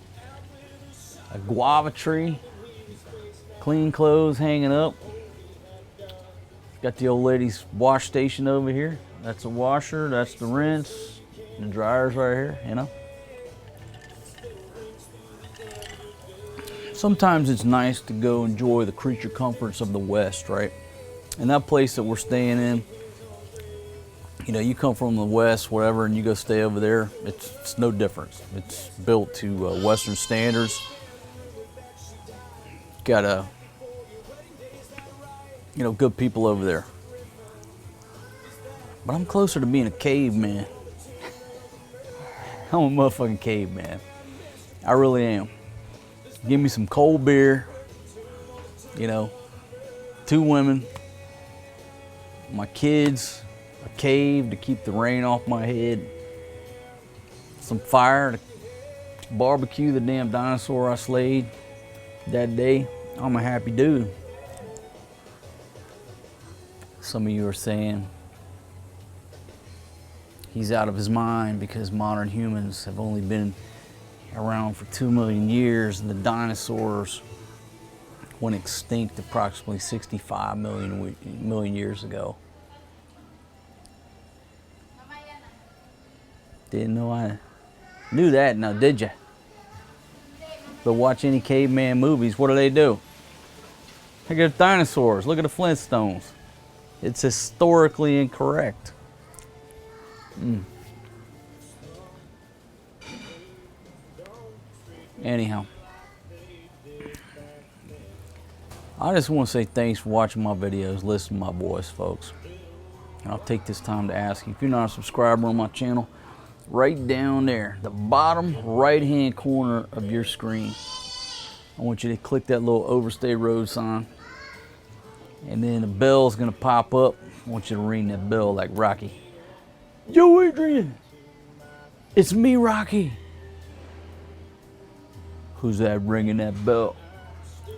a guava tree, clean clothes hanging up. Got the old lady's wash station over here. That's a washer, that's the rinse, the dryer's right here, you know. Sometimes it's nice to go enjoy the creature comforts of the West, right? And that place that we're staying in, you know, you come from the West, whatever, and you go stay over there, it's no difference. It's built to Western standards. Got you know, good people over there. But I'm closer to being a caveman. I'm a motherfucking caveman. I really am. Give me some cold beer, you know, 2 women, my kids, a cave to keep the rain off my head, some fire to barbecue the damn dinosaur I slayed that day. I'm a happy dude. Some of you are saying, he's out of his mind because modern humans have only been around for 2 million years, and the dinosaurs went extinct approximately 65 million years ago. Didn't know I knew that now, did you? But watch any caveman movies, what do? Look at dinosaurs, look at the Flintstones. It's historically incorrect. Anyhow, I just want to say thanks for watching my videos, listen to my voice, folks. And I'll take this time to ask you, if you're not a subscriber on my channel, right down there, the bottom right-hand corner of your screen, I want you to click that little overstay road sign, and then the bell's gonna pop up. I want you to ring that bell like Rocky. Yo, Adrian, it's me, Rocky. Who's that ringing that bell?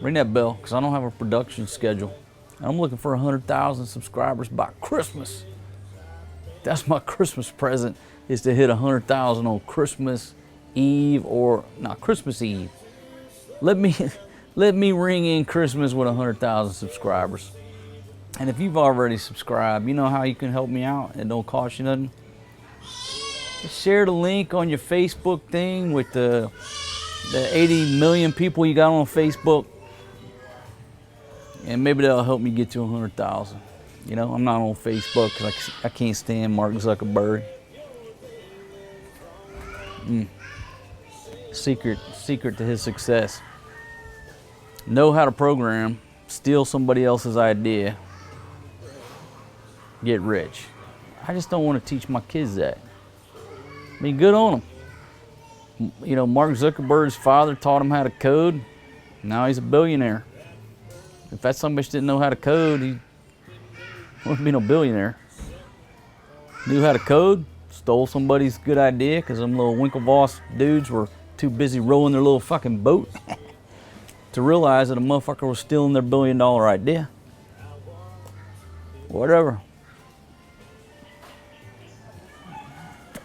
Ring that bell, because I don't have a production schedule. I'm looking for 100,000 subscribers by Christmas. That's my Christmas present, is to hit 100,000 on Christmas Eve, or not Christmas Eve. Let me ring in Christmas with 100,000 subscribers. And if you've already subscribed, you know how you can help me out. It don't cost you nothing. Just share the link on your Facebook thing with the 80 million people you got on Facebook. And maybe that'll help me get to 100,000. You know, I'm not on Facebook because I can't stand Mark Zuckerberg. Secret to his success. Know how to program, steal somebody else's idea, get rich. I just don't want to teach my kids that. I mean, good on them. You know, Mark Zuckerberg's father taught him how to code. Now he's a billionaire. If that son bitch didn't know how to code, he wouldn't be no billionaire. Knew how to code, stole somebody's good idea because them little Winklevoss dudes were too busy rowing their little fucking boat to realize that a motherfucker was stealing their $1 billion idea. Whatever.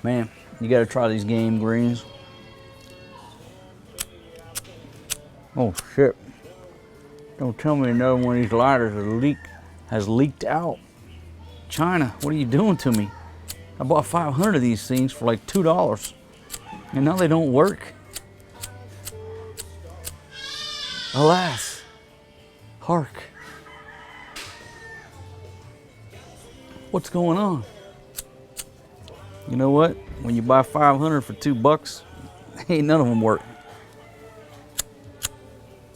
Man, you gotta try these game greens. Oh shit. Don't tell me another one of these lighters has leaked out. China, what are you doing to me? I bought 500 of these things for like $2. And now they don't work. Alas, hark. What's going on? You know what? When you buy 500 for $2, ain't none of them work.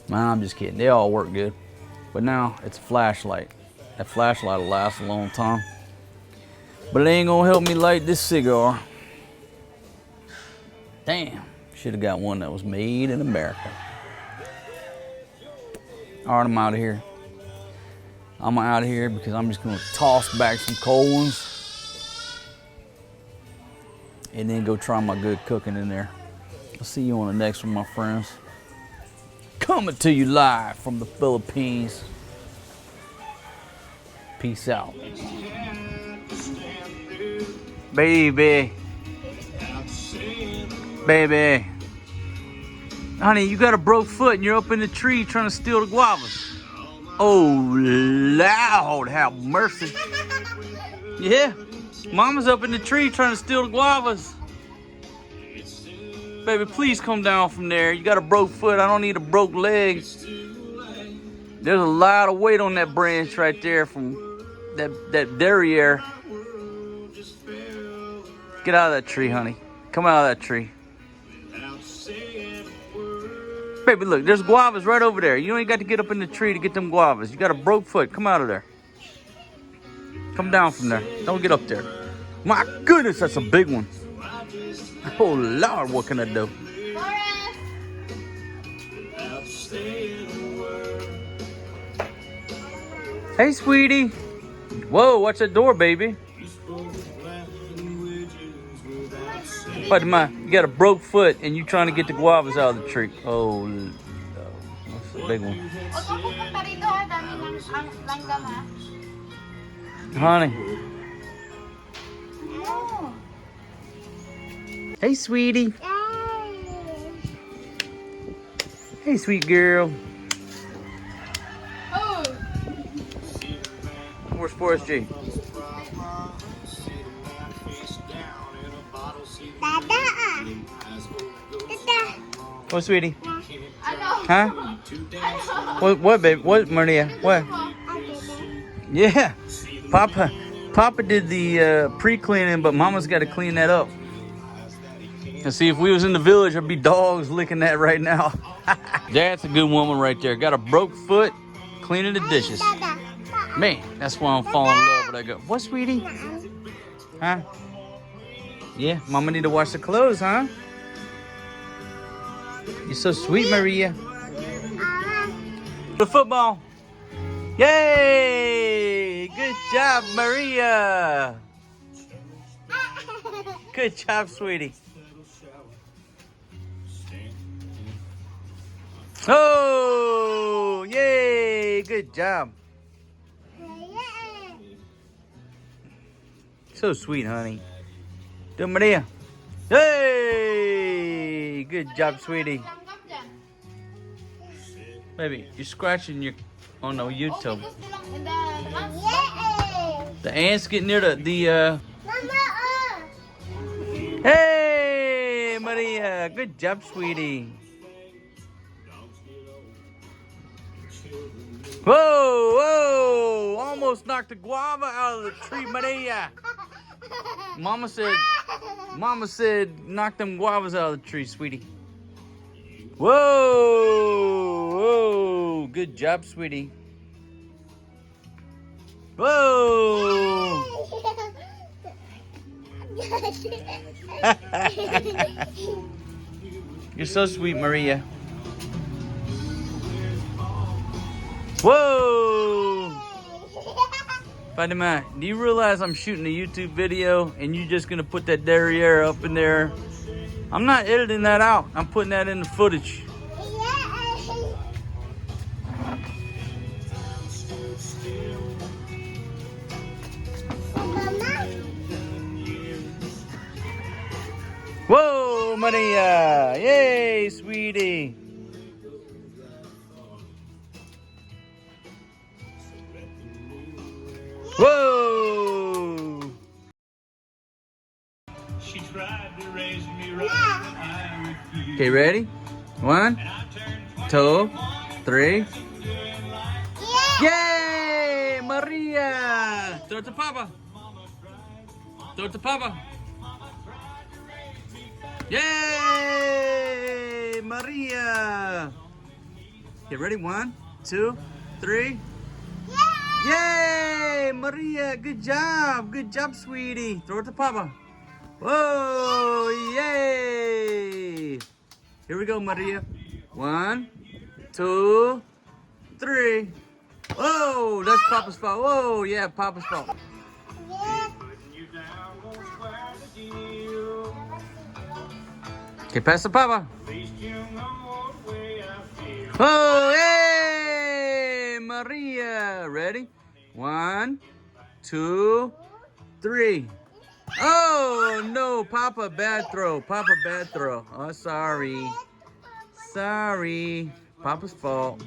Nah, I'm just kidding. They all work good. But now it's a flashlight. That flashlight will last a long time. But it ain't gonna help me light this cigar. Damn. Should have got one that was made in America. All right, I'm out of here. I'm out of here because I'm just gonna toss back some cold ones and then go try my good cooking in there. I'll see you on the next one, my friends. Coming to you live from the Philippines. Peace out. Baby. Baby. Honey, you got a broke foot and you're up in the tree trying to steal the guavas. Oh, Lord, have mercy. Yeah, Mama's up in the tree trying to steal the guavas. Baby, please come down from there. You got a broke foot. I don't need a broke leg. There's a lot of weight on that branch right there from that derriere. Get out of that tree, honey. Come out of that tree. Baby, look, there's guavas right over there. You ain't got to get up in the tree to get them guavas. You got a broke foot. Come out of there. Come down from there. Don't get up there. My goodness, that's a big one. Oh, Lord, what can I do? Hey, sweetie. Whoa, watch that door, baby. What am I? You got a broke foot and you trying to get the guavas out of the tree. Oh, that's a big one. Honey. Hey, sweetie. Hey, sweet girl. Oh. Where's Forrest G? What, sweetie? I know. Huh? I know. What, babe? What, Maria? What? Yeah. Papa did the pre-cleaning, but Mama's got to clean that up. And see, if we was in the village, there'd be dogs licking that right now. That's a good woman right there. Got a broke foot, cleaning the dishes. Man, that's why I'm falling in love with that girl. What, sweetie? Huh? Yeah, Mama need to wash the clothes, huh? You're so sweet, Maria. The football. Yay! Good job, Maria. Good job, sweetie. Oh, yay! Good job. So sweet, honey. Do it, Maria. Hey! Good job, sweetie. Baby, you're scratching your... Oh no, YouTube. The ants get near the Hey, Maria. Good job, sweetie. Whoa, whoa. Almost knocked the guava out of the tree, Maria. Mama said, knock them guavas out of the tree, sweetie. Whoa, whoa. Good job, sweetie. Whoa. You're so sweet, Maria. Whoa! Fatima, do you realize I'm shooting a YouTube video and you're just gonna put that derriere up in there? I'm not editing that out. I'm putting that in the footage. Whoa, Maria! Yay, sweetie! Whoa! She tried to raise me right. Okay, ready? 1, 2, 3. Yay, Maria! Throw it to Papa. Throw it to Papa. Yay, Maria! Okay, ready? 1, 2, 3. Yay, Maria! Good job! Good job, sweetie! Throw it to Papa. Whoa! Yay! Here we go, Maria. 1, 2, 3. Whoa! That's Papa's fault. Whoa! Yeah, Papa's fault. Okay, pass to Papa. Oh, hey, Maria. Ready? 1, 2, 3. Oh, no, Papa, bad throw. Papa, bad throw. Oh, sorry. Sorry. Papa's fault.